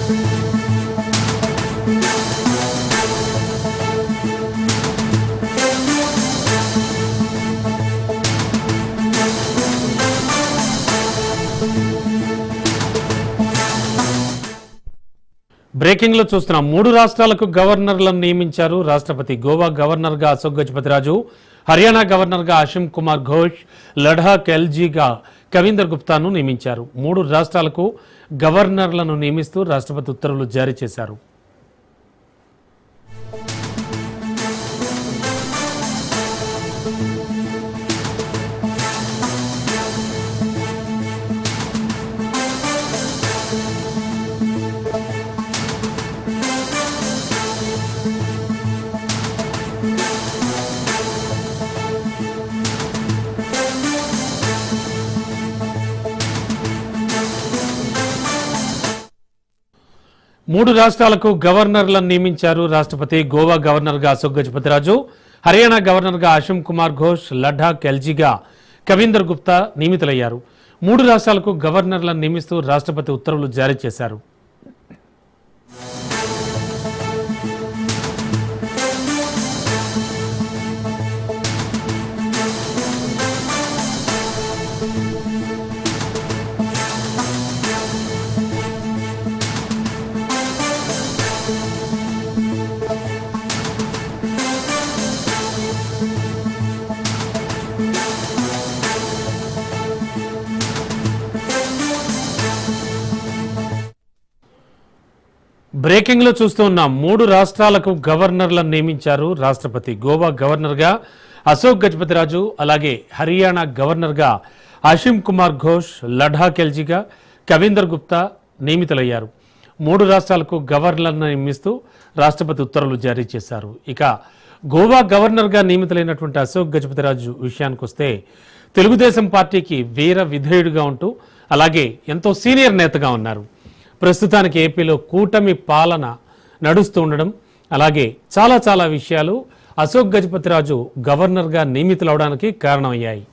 Breaking లో చూస్తున్నాం. 3 రాష్ట్రాలకు గవర్నర్లను నియమించారు రాష్ట్రపతి. గోవా గవర్నర్ గా అశోక్ గజపతిరాజు, హర్యానా గవర్నర్ గా అశిమ్ కుమార్ ఘోష్, లడాక్ ఎల్జీగా కవీందర్ గుప్తాను నియమించారు. 3 రాష్ట్రాలకు గవర్నర్లను నియమిస్తూ రాష్ట్రపతి ఉత్తర్వులు జారీ చేశారు. మూడు రాష్ట్రాలకు గవర్నర్లను నియమించారు రాష్ట్రపతి. గోవా గవర్నర్గా అశోక్ గజపతిరాజు, హర్యానా గవర్నర్గా అశిమ్ కుమార్ ఘోష్, లడాక్ ఎల్జీగా కవీందర్ గుప్తా నియమితులయ్యారు. 3 రాష్ట్రాలకు గవర్నర్లను నియమిస్తూ రాష్ట్రపతి ఉత్తర్వులు జారీ చేశారు. బ్రేకింగ్ లో చూస్తూ ఉన్నాం. 3 రాష్ట్రాలకు గవర్నర్లను నియమించారు రాష్ట్రపతి. గోవా గవర్నర్గా అశోక్ గజపతిరాజు, అలాగే హర్యానా గవర్నర్గా అశిమ్ కుమార్ ఘోష్, లడాక్ ఎల్జీగా కవీందర్ గుప్తా నియమితులయ్యారు. 3 రాష్ట్రాలకు గవర్నర్లను నియమిస్తూ రాష్ట్రపతి ఉత్తర్వులు జారీ చేశారు. ఇక గోవా గవర్నర్గా నియమితులైనటువంటి అశోక్ గజపతిరాజు విషయానికి వస్తే, తెలుగుదేశం పార్టీకి వీర విధేయుడిగా ఉంటూ అలాగే ఎంతో సీనియర్ నేతగా ఉన్నారు. ప్రస్తుతానికి ఏపీలో కూటమి పాలన నడుస్తూ ఉండడం, అలాగే చాలా విషయాలు అశోక్ గజపతిరాజు గవర్నర్గా నియమితులవడానికి కారణమయ్యాయి.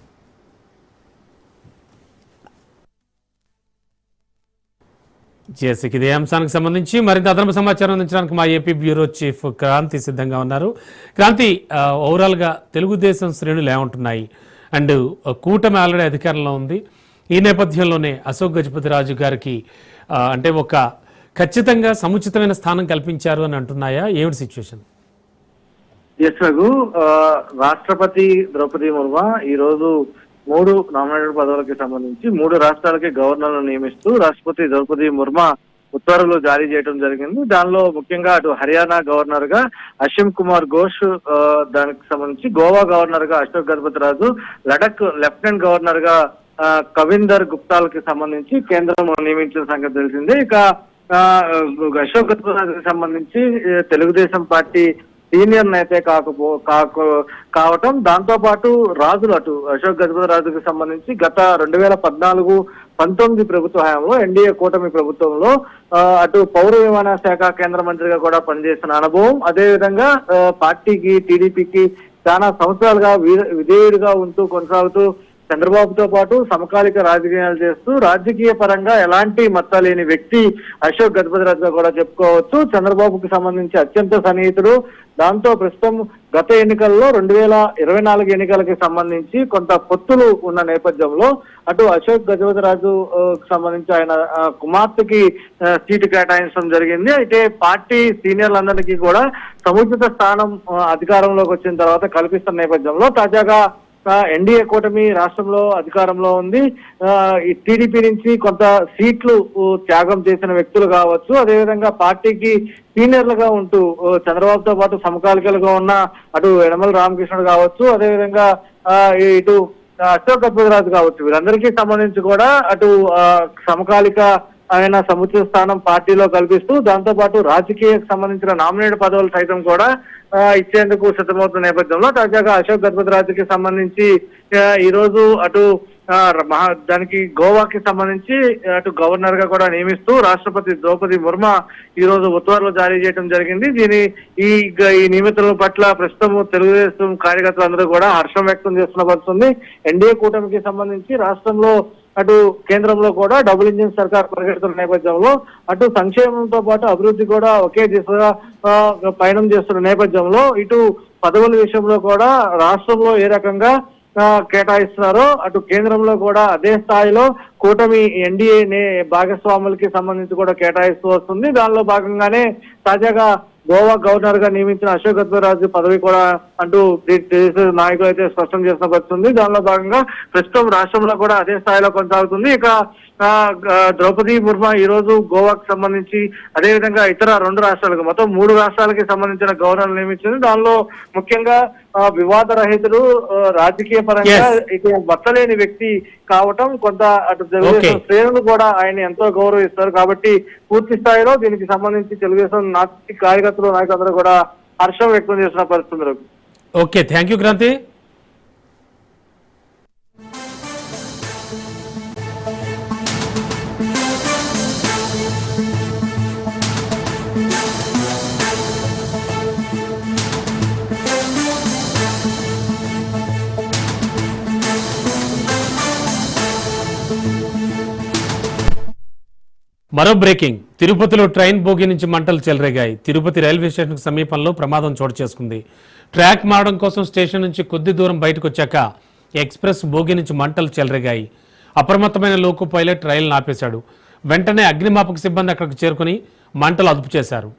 ఇదే అంశానికి సంబంధించి మరింత అదనపు సమాచారం అందించడానికి మా ఏపీ బ్యూరో చీఫ్ క్రాంతి సిద్ధంగా ఉన్నారు. క్రాంతి, ఓవరాల్గా తెలుగుదేశం శ్రేణులు ఏమంటున్నాయి? అండ్ కూటమి ఆల్రెడీ అధికారంలో ఉంది. ఈ నేపథ్యంలోనే అశోక్ గజపతిరాజు గారికి అంటే ఒక ఖచ్చితంగా సముచితమైన స్థానం కల్పించారు అని అంటున్నాయా? ఏమిటి సిచ్యువేషన్? ఎస్ రఘు, రాష్ట్రపతి ద్రౌపది ముర్ము ఈ రోజు 3 నామినేటెడ్ పదవులకి సంబంధించి 3 రాష్ట్రాలకి గవర్నర్లను నియమిస్తూ రాష్ట్రపతి ద్రౌపది ముర్ము ఉత్తర్వులు జారీ చేయడం జరిగింది. దానిలో ముఖ్యంగా అటు హర్యానా గవర్నర్ గా అశిమ్ కుమార్ ఘోష్, దానికి సంబంధించి గోవా గవర్నర్ గా అశోక్ గజపతిరాజు, లడాక్ లెఫ్టినెంట్ గవర్నర్ గా కవీందర్ గుప్తాలకి సంబంధించి కేంద్రం నియమించిన సంగతి తెలిసిందే. ఇక అశోక్ గజపతిరాజుకి సంబంధించి తెలుగుదేశం పార్టీ సీనియర్ నేతే కావటం, దాంతో పాటు రాజులు అటు అశోక్ గజపతిరాజుకి సంబంధించి గత 2014-19 ప్రభుత్వ హయాంలో ఎన్డీఏ కూటమి ప్రభుత్వంలో అటు పౌర విమాన శాఖ కేంద్ర మంత్రిగా కూడా పనిచేసిన అనుభవం, అదేవిధంగా పార్టీకి టీడీపీకి చాలా సంవత్సరాలుగా విధేయుడిగా ఉంటూ కొనసాగుతూ చంద్రబాబుతో పాటు సమకాలిక రాజకీయాలు చేస్తూ రాజకీయ పరంగా ఎలాంటి మచ్చ లేని వ్యక్తి అశోక్ గజపతిరాజుగా కూడా చెప్పుకోవచ్చు. చంద్రబాబుకి సంబంధించి అత్యంత సన్నిహితుడు. దాంతో ప్రస్తుతం గత ఎన్నికల్లో 2024 ఎన్నికలకి సంబంధించి కొంత పొత్తులు ఉన్న నేపథ్యంలో అటు అశోక్ గజపతిరాజు సంబంధించి ఆయన కుమార్తెకి సీటు కేటాయించడం జరిగింది. అయితే పార్టీ సీనియర్లందరికీ కూడా సముచిత స్థానం అధికారంలోకి వచ్చిన తర్వాత కల్పిస్తున్న నేపథ్యంలో తాజాగా ఎన్డీఏ కూటమి రాష్ట్రంలో అధికారంలో ఉంది. టీడీపీ నుంచి కొంత సీట్లు త్యాగం చేసిన వ్యక్తులు కావచ్చు, అదేవిధంగా పార్టీకి సీనియర్లుగా ఉంటూ చంద్రబాబుతో పాటు సమకాలికలుగా ఉన్న అటు యనమల రామకృష్ణుడు కావచ్చు, అదేవిధంగా ఇటు అశోక్ గజపతిరాజు కావచ్చు, వీరందరికీ సంబంధించి కూడా అటు సమకాలిక ఆయన సముచిత స్థానం పార్టీలో కల్పిస్తూ దాంతో పాటు రాజకీయానికి సంబంధించిన నామినేటెడ్ పదవులు సైతం కూడా ఇచ్చేందుకు సిద్ధమవుతున్న నేపథ్యంలో తాజాగా అశోక్ గజపతిరాజుకి సంబంధించి ఈ రోజు అటు దానికి గోవాకి సంబంధించి అటు గవర్నర్ గా కూడా నియమిస్తూ రాష్ట్రపతి ద్రౌపది ముర్ము ఈ రోజు ఉత్తర్వులు జారీ చేయడం జరిగింది. ఈ నియమితుల పట్ల ప్రస్తుతం తెలుగుదేశం కార్యకర్తలందరూ కూడా హర్షం వ్యక్తం చేస్తున్న పరిస్థితుంది. ఎన్డీఏ కూటమికి సంబంధించి రాష్ట్రంలో అటు కేంద్రంలో కూడా డబుల్ ఇంజిన్ సర్కార్ పరిగెడుతున్న నేపథ్యంలో అటు సంక్షేమంతో పాటు అభివృద్ధి కూడా ఒకే దిశగా పయనం చేస్తున్న నేపథ్యంలో ఇటు పదవుల విషయంలో కూడా రాష్ట్రంలో ఏ రకంగా కేటాయిస్తున్నారో అటు కేంద్రంలో కూడా అదే స్థాయిలో కూటమి ఎన్డీఏ భాగస్వాములకి సంబంధించి కూడా కేటాయిస్తూ వస్తుంది. దానిలో భాగంగానే తాజాగా గోవా గవర్నర్ గా నియమించిన అశోక్ గజపతిరాజు పదవి కూడా అంటూ నాయకులు అయితే స్పష్టం చేసిన పరిస్థితుంది. దానిలో భాగంగా ప్రస్తుతం రాష్ట్రంలో కూడా అదే స్థాయిలో కొనసాగుతుంది. ఇక ద్రౌపది ముర్ము ఈ రోజు గోవాకు సంబంధించి అదేవిధంగా ఇతర 2 రాష్ట్రాలకు మొత్తం 3 రాష్ట్రాలకి సంబంధించిన గవర్నర్ నియమించింది. దానిలో ముఖ్యంగా వివాద రహితుడు, రాజకీయ పరంగా ఇక బతలేని వ్యక్తి కావటం కొంత అటు తెలుగుదేశం శ్రేణులు కూడా ఆయన ఎంతో గౌరవిస్తారు. కాబట్టి పూర్తి స్థాయిలో దీనికి సంబంధించి తెలుగుదేశం కార్యకర్తలు నాయకులందరూ కూడా హర్షం వ్యక్తం చేసిన పరిస్థితులు. Okay, thank you Kranthi. మరో బ్రేకింగ్, తిరుపతిలో ట్రైన్ బోగి నుంచి మంటలు చెలరేగాయి. తిరుపతి రైల్వే స్టేషన్ సమీపంలో ప్రమాదం చోటు చేసుకుంది. ట్రాక్ మారడం కోసం స్టేషన్ నుంచి కొద్ది దూరం బయటకు వచ్చాక ఎక్స్ప్రెస్ బోగి నుంచి మంటలు చెలరేగాయి. అప్రమత్తమైన లోకో పైలట్ రైలు ఆపేశాడు. వెంటనే అగ్నిమాపక సిబ్బంది అక్కడికి చేరుకుని మంటలు అదుపు చేశారు.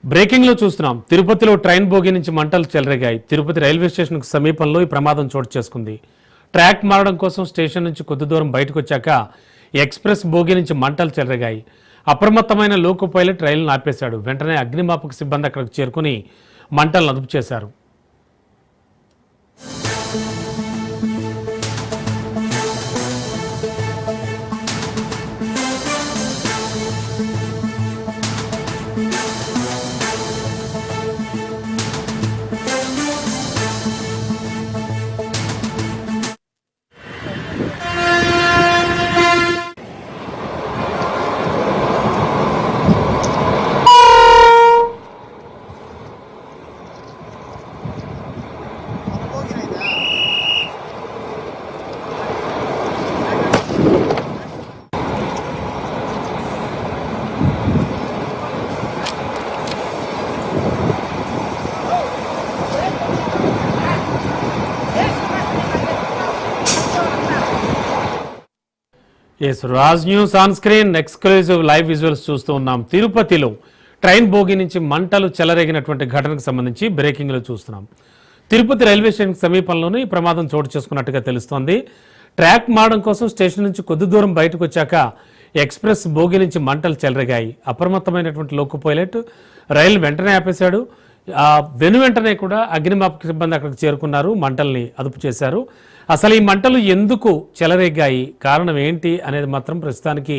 బ్రేకింగ్ లో చూస్తున్నాం, తిరుపతిలో ట్రైన్ బోగి నుంచి మంటలు చెలరేగాయి. తిరుపతి రైల్వే స్టేషన్ కు సమీపంలో ఈ ప్రమాదం చోటు చేసుకుంది. ట్రాక్ మారడం కోసం స్టేషన్ నుంచి కొద్ది దూరం బయటకు వచ్చాక ఎక్స్ప్రెస్ బోగి నుంచి మంటలు చెలరేగాయి. అప్రమత్తమైన లోకో పైలట్ రైలును ఆపేశాడు. వెంటనే అగ్నిమాపక సిబ్బంది అక్కడికి చేరుకుని మంటలను అదుపు చేశారు. Raj news on screen exclusive live visuals చూస్తూ ఉన్నాం. తిరుపతిలో ట్రైన్ బోగి నుంచి మంటలు చెలరేగినటువంటి ఘటనకు సంబంధించి బ్రేకింగ్లో చూస్తున్నాం. తిరుపతి రైల్వే స్టేషన్ సమీపంలోనే ఈ ప్రమాదం చోటు చేసుకున్నట్టుగా తెలుస్తోంది. ట్రాక్ మారడం కోసం స్టేషన్ నుంచి కొద్ది దూరం బయటకు వచ్చాక ఎక్స్ప్రెస్ బోగి నుంచి మంటలు చెలరేగాయి. అప్రమత్తమైనటువంటి లోకో పైలట్ రైలు వెంటనే ఆపేశాడు. వెంటనే కూడా అగ్నిమాపక సిబ్బంది అక్కడికి చేరుకున్నారు, మంటల్ని అదుపు చేశారు. అసలు ఈ మంటలు ఎందుకు చెలరేగాయి, కారణం ఏంటి అనేది మాత్రం ప్రస్తుతానికి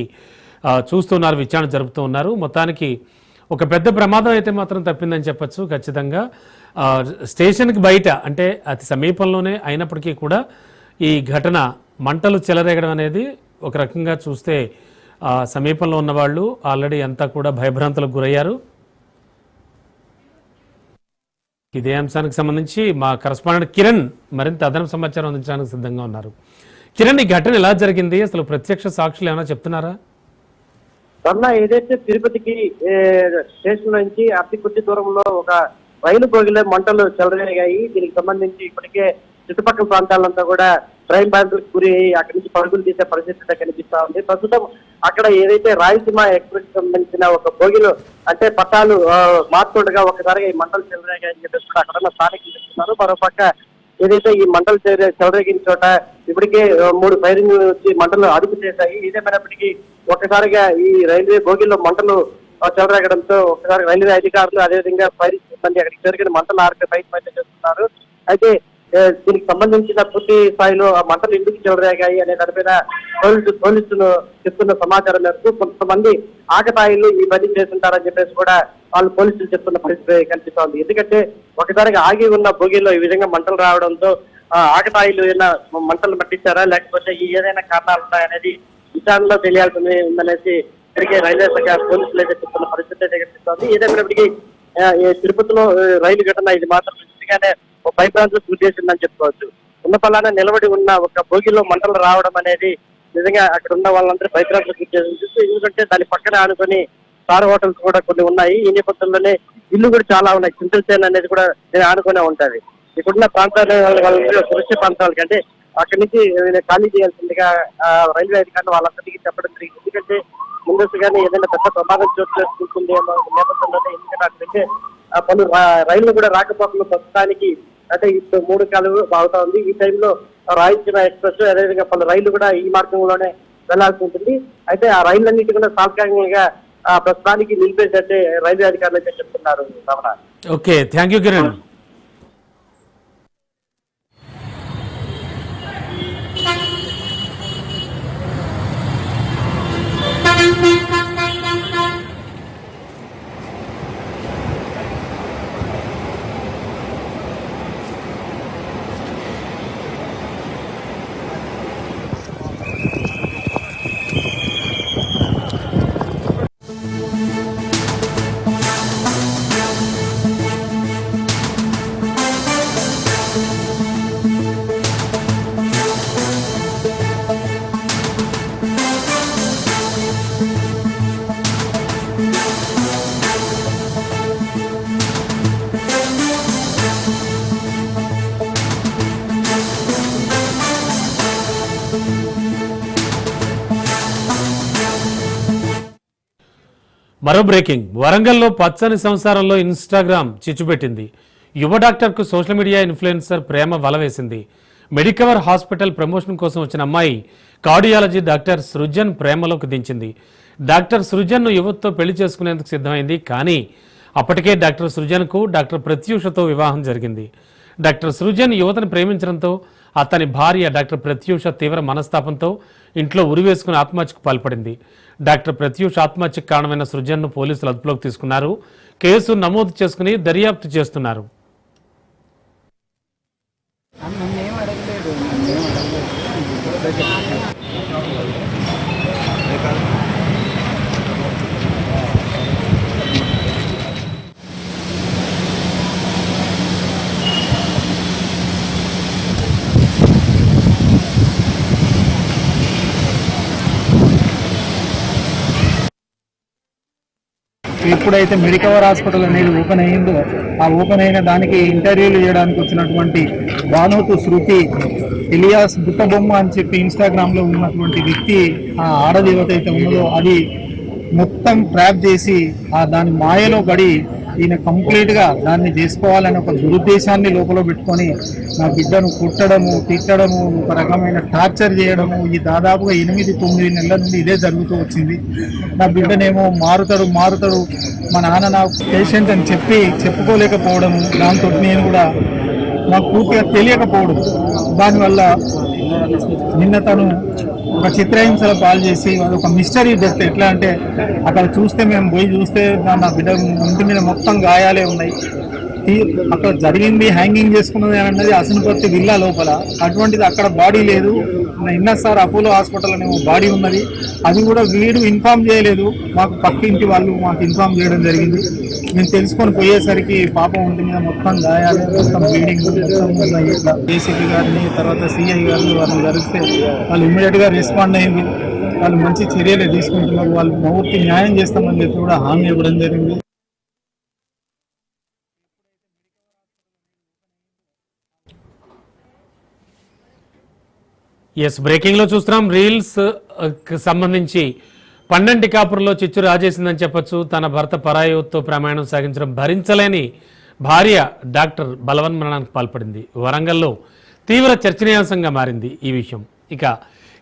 చూస్తున్నారు, విచారణ జరుపుతూ ఉన్నారు. మొత్తానికి ఒక పెద్ద ప్రమాదం అయితే మాత్రం తప్పిందని చెప్పచ్చు. ఖచ్చితంగా స్టేషన్కి బయట అంటే అతి సమీపంలోనే అయినప్పటికీ కూడా ఈ ఘటన మంటలు చెలరేగడం అనేది ఒక రకంగా చూస్తే సమీపంలో ఉన్నవాళ్ళు ఆల్రెడీ అంతా కూడా భయభ్రాంతులకు గురయ్యారు. ఇదే అంశానికి సంబంధించి మా కరెస్పాండెంట్ కిరణ్ మరింత అదనపు సమాచారం అందించడానికి సిద్ధంగా ఉన్నారు. కిరణ్, ఈ ఘటన ఎలా జరిగింది, అసలు ప్రత్యక్ష సాక్షులు ఏమైనా చెప్తున్నారా? ఏదైతే తిరుపతికి స్టేషన్ నుంచి అతి కొద్ది దూరంలో ఒక రైలు బోగిలో మంటలు చెలరేగాయి. దీనికి సంబంధించి ఇప్పటికే చుట్టుపక్కల ప్రాంతాలంతా కూడా ట్రైన్ బాధితులకు గురి అయ్యి అక్కడి నుంచి పరుగులు తీసే పరిస్థితి కనిపిస్తా ఉంది. ప్రస్తుతం అక్కడ ఏదైతే రాయలసీమ ఎక్స్ప్రెస్ సంబంధించిన ఒక బోగిలో అంటే పట్టాలు మార్చుకుండగా ఒకసారిగా ఈ మంటలు చెలరేగాయని చెప్పేసి అక్కడ ఉన్న స్థానికులు చెప్తున్నారు. మరోపక్క ఏదైతే ఈ మంటలు చెలరేగిన చోట ఇప్పటికే 3 ఫైరింగ్ వచ్చి మంటలు అదుపు చేశాయి. ఏదేమైనప్పటికీ ఒక్కసారిగా ఈ రైల్వే బోగిలో మంటలు చెలరేగడంతో ఒకసారి రైల్వే అధికారులు అదేవిధంగా ఫైర్ సిబ్బంది అక్కడికి చేరుకుని మంటలు ఆర్పే ప్రయత్నం చేస్తున్నారు. అయితే దీనికి సంబంధించిన పూర్తి స్థాయిలో ఆ మంటలు ఎందుకు చెలరేగాయి అనే దాని మీద పోలీసులు చెప్తున్న సమాచారం మేరకు కొంతమంది ఆకతాయిలు ఈ పని చేస్తుంటారని చెప్పేసి కూడా వాళ్ళు పోలీసులు చెప్తున్న పరిస్థితి కనిపిస్తోంది. ఎందుకంటే ఒకసారిగా ఆగి ఉన్న బోగిలో ఈ విధంగా మంటలు రావడంతో ఆకతాయిలు ఏదైనా మంటలు పట్టించారా లేకపోతే ఏదైనా కారణాలు ఉన్నాయనేది విచారణలో తెలియాల్సి ఉందనేసి ఇప్పటికే రైల్వే శాఖ పోలీసులు అయితే చెప్తున్న పరిస్థితి అయితే కనిపిస్తోంది. ఏదైనప్పటికీ తిరుపతిలో రైలు ఘటన ఇది మాత్రం నిజంగానే ఒక భయభ్రాంతులకు గురి చేసిందని చెప్పుకోవచ్చు. ఉన్న పలానా నిలబడి ఉన్న ఒక బోగిలో మంటలు రావడం అనేది నిజంగా అక్కడ ఉన్న వాళ్ళందరూ భయభ్రాంతులకు గురి చేసింది. ఎందుకంటే దాని పక్కన ఆనుకొని స్టార్ హోటల్స్ కూడా కొన్ని ఉన్నాయి. ఈ నేపథ్యంలోనే ఇల్లు కూడా చాలా ఉన్నాయి. సింపుల్ చైన్ అనేది కూడా ఆనుకునే ఉంటది. ఇక్కడున్న ప్రాంతాల వాళ్ళ దృశ్య ప్రాంతాల కంటే అక్కడి నుంచి ఖాళీ చేయాల్సిందిగా రైల్వే అధికారులు వాళ్ళందరికీ చెప్పడం జరిగింది. ఎందుకంటే ముందస్తుగానే ఏదైనా పెద్ద ప్రమాదం చోటు చేసుకుంటుంది అన్న నేపథ్యంలోనే ఎందుకంటే అక్కడికే పలు రైళ్లు కూడా రాకపోకలు ప్రస్తుతానికి అంటే ఇప్పుడు 3 కాలువలు బాగుతా ఉంది. ఈ టైంలో రాయలసీమ ఎక్స్ప్రెస్ అదేవిధంగా పలు రైళ్లు కూడా ఈ మార్గంలోనే వెళ్లాల్సి ఉంటుంది. అయితే ఆ రైళ్లన్నిటి కూడా తాత్కాలికంగా ప్రస్తుతానికి నిలిపేసైతే రైల్వే అధికారులు అయితే చెప్తున్నారు. Ramana. Okay, thank you Kiran. మరో బ్రేకింగ్. వరంగల్లో పచ్చని సంసారంలో ఇన్స్టాగ్రామ్ చిచ్చుపెట్టింది. యువ డాక్టర్కు సోషల్ మీడియా ఇన్ఫ్లుయెన్సర్ ప్రేమ వలవేసింది. మెడికవర్ హాస్పిటల్ ప్రమోషన్ కోసం వచ్చిన అమ్మాయి కార్డియాలజీ డాక్టర్ సృజన్ ప్రేమలోకి దించింది. డాక్టర్ సృజన్ను యువతతో పెళ్లి చేసుకునేందుకు సిద్ధమైంది. కానీ అప్పటికే డాక్టర్ సృజన్కు డాక్టర్ ప్రత్యూషతో వివాహం జరిగింది. డాక్టర్ సృజన్ యువతను ప్రేమించడంతో అతని భార్య డాక్టర్ ప్రత్యూష తీవ్ర మనస్తాపంతో ఇంట్లో ఉరివేసుకుని ఆత్మహత్యకు పాల్పడింది. డాక్టర్ ప్రత్యూష ఆత్మహత్యకు కారణమైన సృజన్ను పోలీసులు అదుపులోకి తీసుకున్నారు. కేసు నమోదు చేసుకుని దర్యాప్తు చేస్తున్నారు. ఎప్పుడైతే మెడికవర్ హాస్పిటల్ అనేది ఓపెన్ అయ్యిందో ఆ ఓపెన్ అయిన దానికి ఇంటర్వ్యూలు చేయడానికి వచ్చినటువంటి భానుతు శృతి ఎలియాస్ బుట్టబొమ్మ అని చెప్పి ఇన్స్టాగ్రామ్లో ఉన్నటువంటి వ్యక్తి ఆ ఆడదేవత అయితే ఉన్నదో అది మొత్తం ట్రాప్ చేసి దాని మాయలో పడి ఈయన కంప్లీట్గా దాన్ని చేసుకోవాలని ఒక దురుద్దేశాన్ని లోపల పెట్టుకొని నా బిడ్డను కుట్టడము తిట్టడము ఒక రకమైన టార్చర్ చేయడము ఈ దాదాపుగా 8-9 నెలల నుండి ఇదే జరుగుతూ వచ్చింది. నా బిడ్డనేమో మారుతాడు మా నాన్న నా పేషెంట్ అని చెప్పుకోలేకపోవడము, దాంతో నేను కూడా నాకు పూర్తిగా తెలియకపోవడం, దానివల్ల నిన్న తను ఒక చిత్రహింసల పాలు చేసి ఒక మిస్టరీ డెత్. ఎట్లా అంటే అక్కడ చూస్తే మేము పోయి చూస్తే నా బిడ్డ ఇంటి మీద మొత్తం గాయాలే ఉన్నాయి. అక్కడ జరిగింది హ్యాంగింగ్ చేసుకున్నది అన్నది అసనుపత్తి విల్లా లోపల, అటువంటిది అక్కడ బాడీ లేదు. నిన్న సార్ అపోలో హాస్పిటల్ అనే బాడీ ఉన్నది, అది కూడా వీడు ఇన్ఫార్మ్ చేయలేదు. మాకు పక్కింటి వాళ్ళు మాకు ఇన్ఫార్మ్ చేయడం జరిగింది. మేము తెలుసుకొని పోయేసరికి పాపం ఒంటి మీద మొత్తం గాయాలు, మొత్తం బ్లీడింగ్, మొత్తం ఇట్లా ఏసీపీ గారిని తర్వాత సిఐ గారిని వాళ్ళని కలిస్తే వాళ్ళు ఇమ్మీడియట్గా రెస్పాండ్ అయింది. వాళ్ళు మంచి చర్యలు తీసుకుంటున్నారు. వాళ్ళు పూర్తి న్యాయం చేస్తామని చెప్పి కూడా హామీ ఇవ్వడం జరిగింది. ఎస్, బ్రేకింగ్ లో చూస్తున్నాం. రీల్స్ సంబంధించి పండంటి కాపురంలో చిచ్చు రాజేసిందని చెప్పొచ్చు. తన భర్త పరాయితో ప్రమాణం సాగించడం భరించలేని భార్య డాక్టర్ బలవన్మరణానికి పాల్పడింది. వరంగల్లో తీవ్ర చర్చనీయాంశంగా మారింది ఈ విషయం. ఇక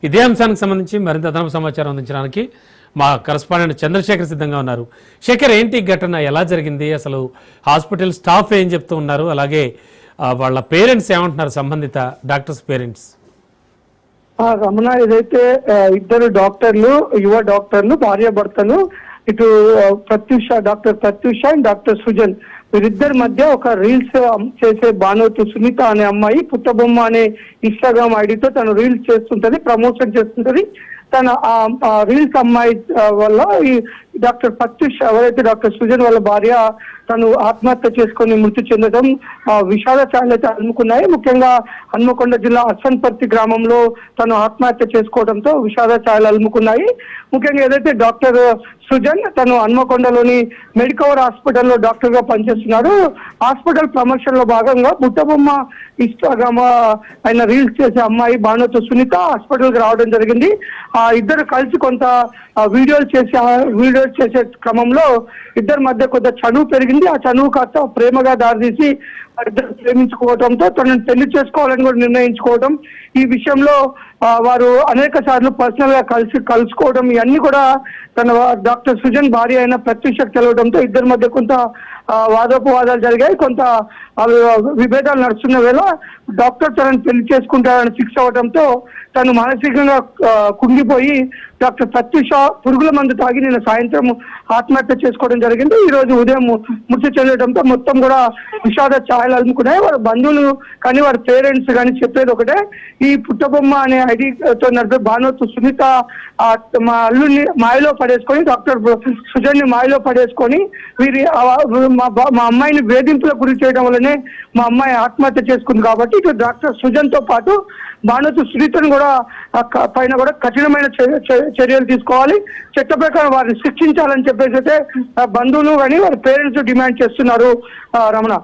ఇదే అంశానికి సంబంధించి మరింత అదనపు సమాచారం అందించడానికి మా కరస్పాండెంట్ చంద్రశేఖర్ సిద్ధంగా ఉన్నారు. శేఖర్, ఏంటి ఘటన, ఎలా జరిగింది, అసలు హాస్పిటల్ స్టాఫ్ ఏం చెప్తూ ఉన్నారు, అలాగే వాళ్ళ పేరెంట్స్ ఏమంటున్నారు, సంబంధిత డాక్టర్స్ పేరెంట్స్? రమణ, ఏదైతే ఇద్దరు డాక్టర్లు, యువ డాక్టర్లు, భార్యాభర్తలు, ఇటు doctor Pratyusha and doctor Sujan, వీరిద్దరి మధ్య ఒక రీల్స్ చేసే భానువతి సునీత అనే అమ్మాయి పుట్టబొమ్మ అనే ఇన్స్టాగ్రామ్ ఐడితో తను రీల్స్ చేస్తుంటది, ప్రమోషన్ చేస్తుంటది. తన రీల్స్ అమ్మాయి వల్ల ఈ డాక్టర్ ప్రత్యూష్, ఎవరైతే డాక్టర్ సుజన్ వాళ్ళ భార్య, తను ఆత్మహత్య చేసుకొని మృతి చెందడం విషాద ఛాయలు అయితే అలుముకున్నాయి. ముఖ్యంగా హన్మకొండ జిల్లా అస్సన్పర్తి గ్రామంలో తను ఆత్మహత్య చేసుకోవడంతో విషాద ఛాయలు అలుముకున్నాయి. ముఖ్యంగా ఏదైతే డాక్టర్ సుజన్, తను హన్మకొండలోని మెడికవర్ హాస్పిటల్లో డాక్టర్ గా పనిచేస్తున్నాడు. హాస్పిటల్ ప్రమోషన్ లో భాగంగా బుట్టబొమ్మ ఇన్స్టాగ్రామ్ ఆయన రీల్స్ చేసే అమ్మాయి భానువతి సునీత హాస్పిటల్ కి రావడం జరిగింది. ఇద్దరు కలిసి కొంత వీడియోలు చేసే క్రమంలో ఇద్దరి మధ్య కొంత చనువు పెరిగింది. ఆ చనువు కాస్త ప్రేమగా దారితీసి ఇద్దరు ప్రేమించుకోవడంతో తనను పెళ్లి చేసుకోవాలని కూడా నిర్ణయించుకోవడం, ఈ విషయంలో వారు అనేక సార్లు పర్సనల్ గా కలుసుకోవడం, ఇవన్నీ కూడా తన డాక్టర్ సుజన్ భార్య అయిన ప్రత్యూషకు తెలవడంతో ఇద్దరి మధ్య కొంత వాదోపవాదాలు జరిగాయి. కొంత విభేదాలు నడుస్తున్న వేళ డాక్టర్ తనను పెళ్లి చేసుకుంటారని ఫిక్స్ అవడంతో తను మానసికంగా కుంగిపోయి డాక్టర్ ప్రత్యూష పురుగుల మందు తాగి నిన్న సాయంత్రం ఆత్మహత్య చేసుకోవడం జరిగింది. ఈ రోజు ఉదయం మృతి చెందడంతో మొత్తం కూడా విషాద ఛాయలు అలుముకున్నాయి. వారి బంధువులు కానీ వారి పేరెంట్స్ కానీ చెప్పేది ఒకటే, ఈ పుట్టబొమ్మ అనే ఐడితో నడిపే భానువతి సునీత మా అల్లుని మాయలో పడేసుకొని, డాక్టర్ సుజన్ ని మాయలో పడేసుకొని మా అమ్మాయిని వేధింపులకు గురి చేయడం వల్లనే మా అమ్మాయి ఆత్మహత్య చేసుకుంది. కాబట్టి ఇటు డాక్టర్ సుజన్ తో పాటు భానువతి సునీతను కూడా పైన కూడా కఠినమైన చర్యలు తీసుకోవాలి, చట్ట ప్రకారం వారిని శిక్షించాలని చెప్పేసి అయితే బంధువులు కానీ వారి పేరెంట్స్ డిమాండ్ చేస్తున్నారు. Ramana.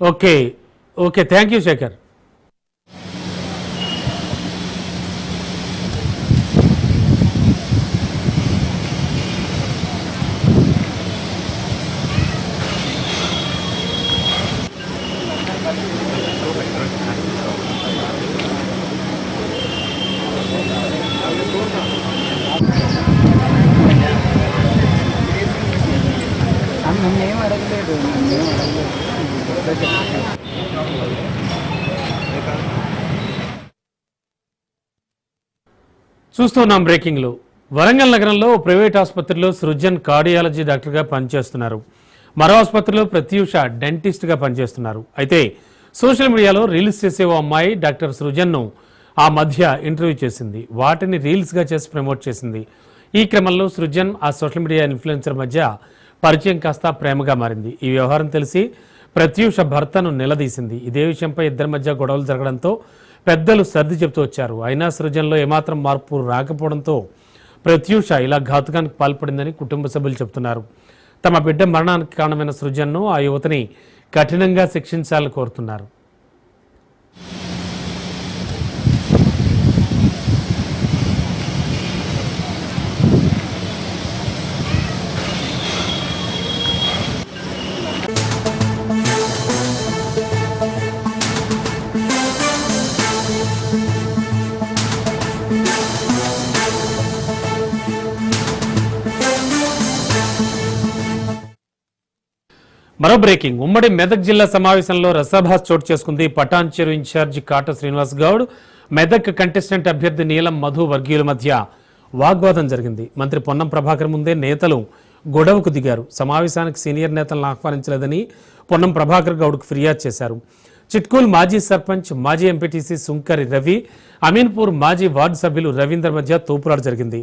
Okay, thank you Shekhar. చూస్తున్నాం బ్రేకింగ్లో. వరంగల్ నగరంలో ప్రైవేట్ ఆసుపత్రిలో సృజన్ కార్డియాలజీ డాక్టర్గా పనిచేస్తున్నారు. మరో ఆసుపత్రిలో ప్రత్యూష డెంటిస్ట్గా పనిచేస్తున్నారు. అయితే సోషల్ మీడియాలో రీల్స్ చేసే ఓ అమ్మాయి డాక్టర్ సృజన్ను ఆ మధ్య ఇంటర్వ్యూ చేసింది. వాటిని రీల్స్గా చేసి ప్రమోట్ చేసింది. ఈ క్రమంలో సృజన్ ఆ సోషల్ మీడియా ఇన్ఫ్లుయెన్సర్ మధ్య పరిచయం కాస్త ప్రేమగా మారింది. ఈ వ్యవహారం తెలిసి ప్రత్యూష భర్తను నిలదీసింది. ఇదే విషయంపై ఇద్దరి మధ్య గొడవలు జరగడంతో పెద్దలు సర్ది చెబుతూ వచ్చారు. అయినా సృజన్లో ఏమాత్రం మార్పు రాకపోవడంతో ప్రత్యూష ఇలా ఘాతుకానికి పాల్పడిందని కుటుంబ సభ్యులు చెబుతున్నారు. తమ బిడ్డ మరణానికి కారణమైన సృజన్ను ఆ యువతిని కఠినంగా శిక్షించాలని కోరుతున్నారు. మరో బ్రేకింగ్. ఉమ్మడి మెదక్ జిల్లా సమావేశంలో రసాభాస్ చోటు చేసుకుంది. పటాన్చెరు ఇన్ఛార్జి కాట శ్రీనివాస్ గౌడ్, మెదక్ కంటెస్టెంట్ అభ్యర్థి నీలం మధు వర్గీయుల మధ్య వాగ్వాదం జరిగింది. మంత్రి పొన్నం ప్రభాకర్ ముందే నేతలు గొడవకు దిగారు. సమావేశానికి సీనియర్ నేతలను ఆహ్వానించలేదని పొన్నం ప్రభాకర్ గౌడ్కు ఫిర్యాదు చేశారు. చిట్కూల్ మాజీ సర్పంచ్, మాజీ ఎంపీటీసీ సుంకరి రవి, అమీన్పూర్ మాజీ వార్డు సభ్యులు రవీందర్ మధ్య తోపులాట జరిగింది.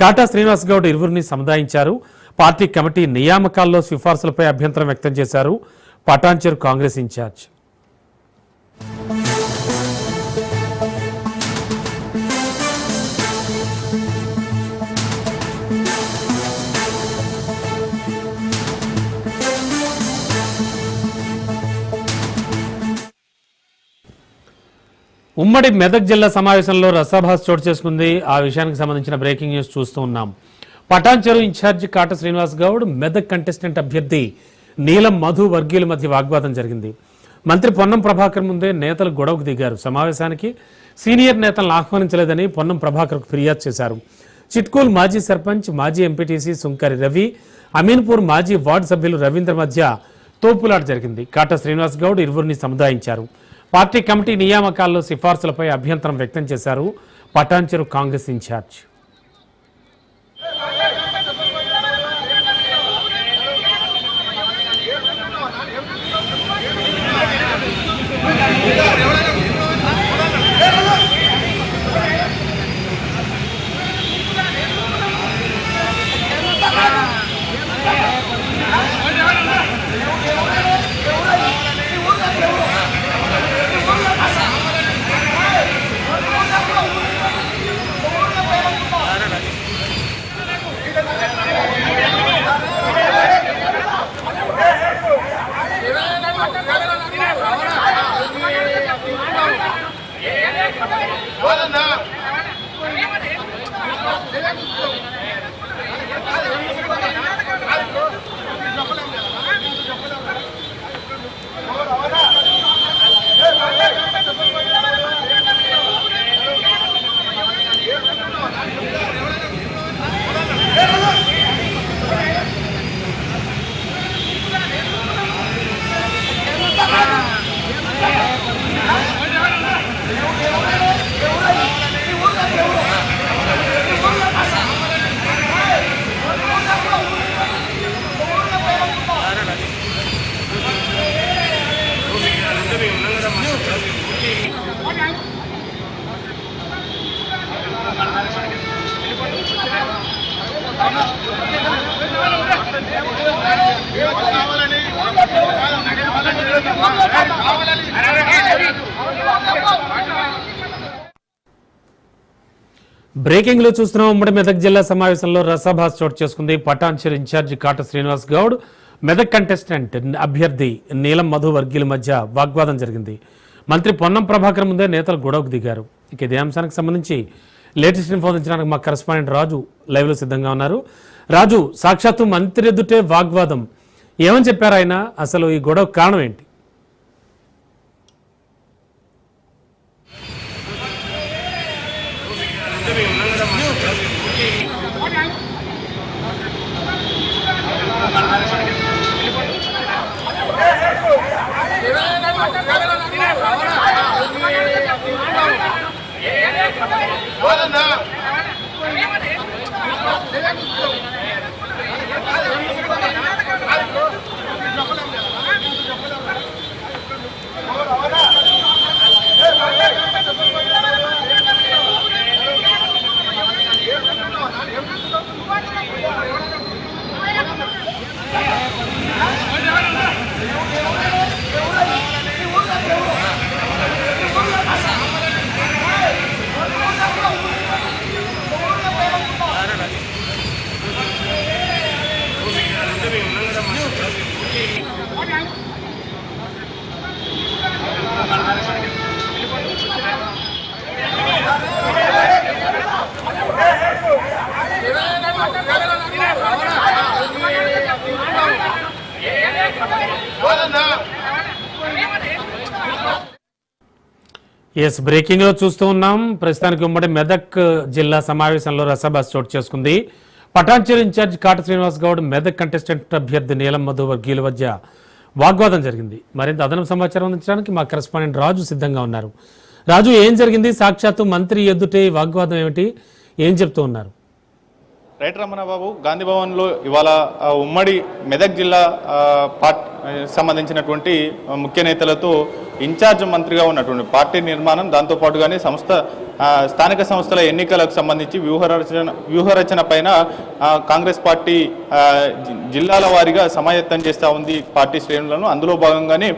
కాటా శ్రీనివాస్ గౌడ్ ఇరువురిని సముదాయించారు. పార్టీ కమిటీ నియామకాల్లో సిఫార్సులపై అభ్యంతరం వ్యక్తం చేశారు పటాన్చెరు కాంగ్రెస్ ఇన్ఛార్జ్. ఉమ్మడి మెదక్ జిల్లా సమావేశంలో రసాభాస్ చోటు చేసుకుంది. ఆ విషయానికి సంబంధించిన బ్రేకింగ్ న్యూస్ చూస్తూ ఉన్నాం. పటాన్చెరు ఇన్ఛార్జి కాట శ్రీనివాస్ గౌడ్, మెదక్ కంటెస్టెంట్ అభ్యర్థి నీలం మధు వర్గీయుల మధ్య వాగ్వాదం జరిగింది. మంత్రి పొన్నం ప్రభాకర్ ముందే నేతలు గొడవకు దిగారు. సమావేశానికి సీనియర్ నేతలను ఆహ్వానించలేదని పొన్నం ప్రభాకర్కు ఫిర్యాదు చేశారు. చిట్కూల్ మాజీ సర్పంచ్, మాజీ ఎంపీటీసీ సుంకరి రవి, అమీన్పూర్ మాజీ వార్డు సభ్యులు రవీంద్ర మధ్య తోపులాట జరిగింది. కాటా శ్రీనివాస్ గౌడ్ ఇరువురిని సముదాయించారు. పార్టీ కమిటీ నియామకాల్లో సిఫార్సులపై అభ్యంతరం వ్యక్తం చేశారు పటాన్చెరు కాంగ్రెస్ ఇన్ఛార్జ్. బ్రేకింగ్ లో చూస్తున్నాం. ఉమ్మడి మెదక్ జిల్లా సమావేశంలో రసాభాస్ చోటు చేసుకుంది. పటాన్చెరు ఇన్ఛార్జి కాట శ్రీనివాస్ గౌడ్, మెదక్ కంటెస్టెంట్ అభ్యర్థి నీలం మధు వర్గీయుల మధ్య వాగ్వాదం జరిగింది. మంత్రి పొన్నం ప్రభాకర్ ముందే నేతలు గొడవకు దిగారు. ఇక ఇదే అంశానికి సంబంధించి లేటెస్ట్ ఇన్ఫో అందించడానికి మా కరెస్పాండెంట్ రాజు లైవ్ లో సిద్ధంగా ఉన్నారు. రాజు, సాక్షాత్తు మంత్రి ఎదుటే వాగ్వాదం, ఏమని చెప్పారు ఆయన? అసలు ఈ గొడవ కారణం ఏంటి? ఎస్, బ్రేకింగ్ లో చూస్తూ ఉన్నాం. ప్రస్తుతానికి ఉమ్మడి మెదక్ జిల్లా సమావేశంలో రసాభాస్ చోటు చేసుకుంది. పటాన్చెరు ఇన్ఛార్జ్ కాట శ్రీనివాస్ గౌడ్, మెదక్ కంటెస్టెంట్ అభ్యర్థి నీలం మధు వర్గీయుల మధ్య వాగ్వాదం జరిగింది. మరింత అదనపు సమాచారం అందించడానికి మా కరెస్పాండెంట్ రాజు సిద్ధంగా ఉన్నారు. రాజు, ఏం జరిగింది? సాక్షాత్తు మంత్రి ఎదుటే వాగ్వాదం ఏమిటి? ఏం చెప్తూ ఉన్నారు? రైట్ రమణ బాబు, గాంధీ భవన్లో ఇవాళ ఉమ్మడి మెదక్ జిల్లా సంబంధించినటువంటి ముఖ్య నేతలతో ఇన్ఛార్జ్ మంత్రిగా ఉన్నటువంటి పార్టీ నిర్మాణం, దాంతోపాటుగానే స్థానిక సంస్థల ఎన్నికలకు సంబంధించి వ్యూహరచన పైన కాంగ్రెస్ పార్టీ జిల్లాల వారీగా సమాయత్తం చేస్తూ ఉంది పార్టీ శ్రేణులను. అందులో భాగంగానే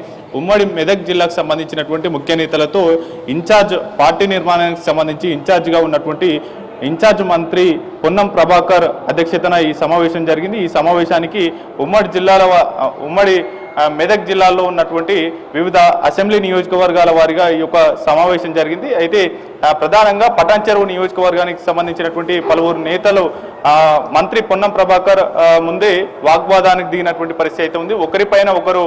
ఉమ్మడి మెదక్ జిల్లాకు సంబంధించినటువంటి ముఖ్య నేతలతో ఇన్ఛార్జ్ పార్టీ నిర్మాణానికి సంబంధించి ఇన్ఛార్జిగా ఉన్నటువంటి ఇన్ఛార్జ్ మంత్రి పొన్నం ప్రభాకర్ అధ్యక్షతన ఈ సమావేశం జరిగింది. ఈ సమావేశానికి ఉమ్మడి మెదక్ జిల్లాలో ఉన్నటువంటి వివిధ అసెంబ్లీ నియోజకవర్గాల వారిగా ఈ యొక్క సమావేశం జరిగింది. అయితే ప్రధానంగా పటాన్ చెరువు నియోజకవర్గానికి సంబంధించినటువంటి పలువురు నేతలు మంత్రి పొన్నం ప్రభాకర్ ముందే వాగ్వాదానికి దిగినటువంటి పరిస్థితి అయితే ఉంది. ఒకరిపైన ఒకరు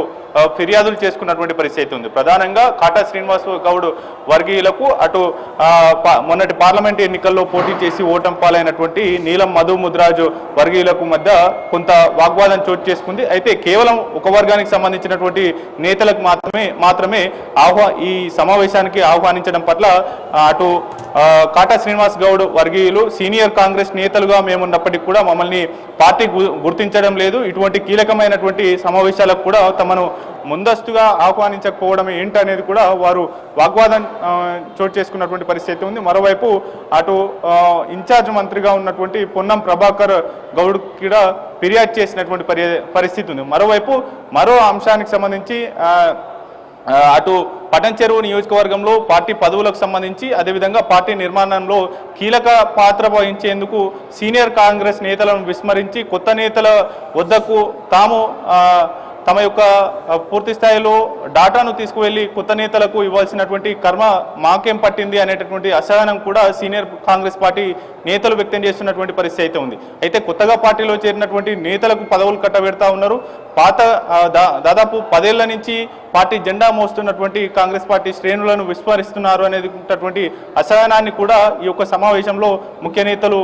ఫిర్యాదులు చేసుకున్నటువంటి పరిస్థితి అయితే ఉంది. ప్రధానంగా కాటా శ్రీనివాస్ గౌడ్ వర్గీయులకు, అటు మొన్నటి పార్లమెంట్ ఎన్నికల్లో పోటీ చేసి ఓటమి పాలైనటువంటి నీలం మధు ముద్రాజు వర్గీయులకు మధ్య కొంత వాగ్వాదం చోటు చేసుకుంది. అయితే కేవలం ఒక వర్గానికి సంబంధించినటువంటి నేతలకు మాత్రమే ఈ సమావేశానికి ఆహ్వానించడం పట్ల అటు కాటా శ్రీనివాస్ గౌడ్ వర్గీయులు సీనియర్ కాంగ్రెస్ నేతలుగా మేమున్నప్పటికీ కూడా మమ్మల్ని పార్టీ గుర్తించడం లేదు, ఇటువంటి కీలకమైనటువంటి సమావేశాలకు కూడా తమను ముందస్తుగా ఆహ్వానించకపోవడం ఏంటనేది కూడా వారు వాగ్వాదం చోటు చేసుకున్నటువంటి పరిస్థితి ఉంది. మరోవైపు అటు ఇన్ఛార్జ్ మంత్రిగా ఉన్నటువంటి పొన్నం ప్రభాకర్ గౌడ్ కూడా ఫిర్యాదు చేసినటువంటి పరిస్థితి ఉంది. మరోవైపు మరో అంశానికి సంబంధించి అటు పటాన్ చెరువు నియోజకవర్గంలో పార్టీ పదవులకు సంబంధించి, అదేవిధంగా పార్టీ నిర్మాణంలో కీలక పాత్ర వహించేందుకు సీనియర్ కాంగ్రెస్ నేతలను విస్మరించి కొత్త నేతల వద్దకు తమ యొక్క పూర్తి స్థాయిలో డాటాను తీసుకువెళ్లి కొత్త నేతలకు ఇవ్వాల్సినటువంటి కర్మ మాకేం పట్టింది అనేటటువంటి అసహనం కూడా సీనియర్ కాంగ్రెస్ పార్టీ నేతలు వ్యక్తం చేస్తున్నటువంటి పరిస్థితి అయితే ఉంది. అయితే కొత్తగా పార్టీలో చేరినటువంటి నేతలకు పదవులు కట్టబెడతా ఉన్నారు. దాదాపు 10 ఏళ్ల నుంచి పార్టీ జెండా మోస్తున్నటువంటి కాంగ్రెస్ పార్టీ శ్రేణులను విస్మరిస్తున్నారు అనేటువంటి అసహనాన్ని కూడా ఈ యొక్క సమావేశంలో ముఖ్య నేతలు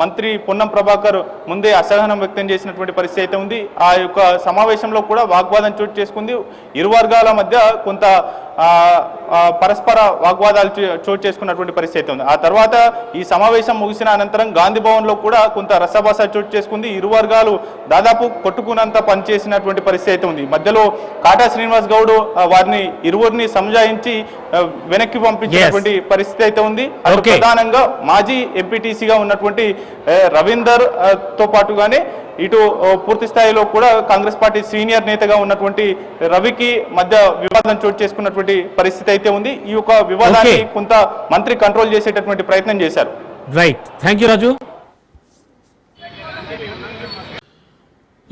మంత్రి పొన్నం ప్రభాకర్ ముందే అసహనం వ్యక్తం చేసినటువంటి పరిస్థితి అయితే ఉంది. ఆ యొక్క సమావేశంలో కూడా వాగ్వాదం చోటు చేసుకుంది. ఇరు వర్గాల మధ్య కొంత పరస్పర వాగ్వాదాలు చోటు చేసుకున్నటువంటి పరిస్థితి ఉంది. ఆ తర్వాత ఈ సమావేశం ముగిసిన అనంతరం గాంధీ భవన్లో కూడా కొంత రసభాస చోటు చేసుకుంది. ఇరు వర్గాలు దాదాపు కొట్టుకున్నంత పనిచేసినటువంటి పరిస్థితి అయితే ఉంది. మధ్యలో కాటా శ్రీనివాస్ గౌడ్ వారిని ఇరువురిని సంజాయించి వెనక్కి పంపించినటువంటి పరిస్థితి అయితే ఉంది. ప్రధానంగా మాజీ ఎంపీటీసీగా ఉన్నటువంటి రవీందర్ తో పాటుగానే ఇటు పూర్తి స్థాయిలో కూడా కాంగ్రెస్ పార్టీ సీనియర్ నేతగా ఉన్నటువంటి రవికి మధ్య వివాదం చోటు చేసుకున్నటువంటి పరిస్థితి అయితే ఉంది. ఈ యొక్క వివాదాన్ని కొంత మంత్రి కంట్రోల్ చేసేటటువంటి ప్రయత్నం చేశారు. రైట్, థ్యాంక్ యూ రాజు.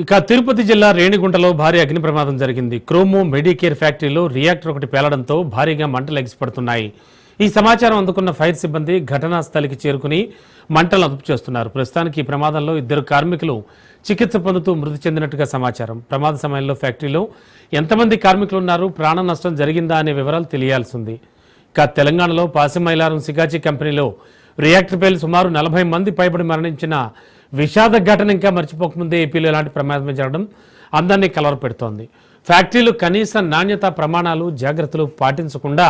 ఇక తిరుపతి జిల్లా రేణిగుంటలో భారీ అగ్ని ప్రమాదం జరిగింది. క్రోమో మెడికేర్ ఫ్యాక్టరీలో రియాక్టర్ ఒకటి పేలడంతో భారీగా మంటలు ఎగిసిపడుతున్నాయి. ఈ సమాచారం అందుకున్న ఫైర్ సిబ్బంది ఘటనా స్థలికి చేరుకుని మంటలను అదుపు చేస్తున్నారు. ప్రస్తుతానికి ఈ ప్రమాదంలో 2 కార్మికులు చికిత్స పొందుతూ మృతి చెందినట్టుగా సమాచారం. ప్రమాద సమయంలో ఫ్యాక్టరీలో ఎంతమంది కార్మికులు ఉన్నారు, ప్రాణ నష్టం జరిగిందా అనే వివరాలు తెలియాల్సి ఉంది. ఇక తెలంగాణలో పాసిమైలారం సిగాచి కంపెనీలో రియాక్టర్ పేలి సుమారు 40 మంది పైబడి మరణించిన విషాద ఘటన ఇంకా మర్చిపోకముందే ఏపీలో ఇలాంటి ప్రమాదం జరగడం అందరినీ కలవరపెడుతోంది. ఫ్యాక్టరీలు కనీస నాణ్యత ప్రమాణాలు జాగ్రత్తలు పాటించకుండా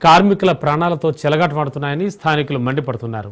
కార్మికుల ప్రాణాలతో చెలగాటమాడుతున్నాయని స్థానికులు మండిపడుతున్నారు.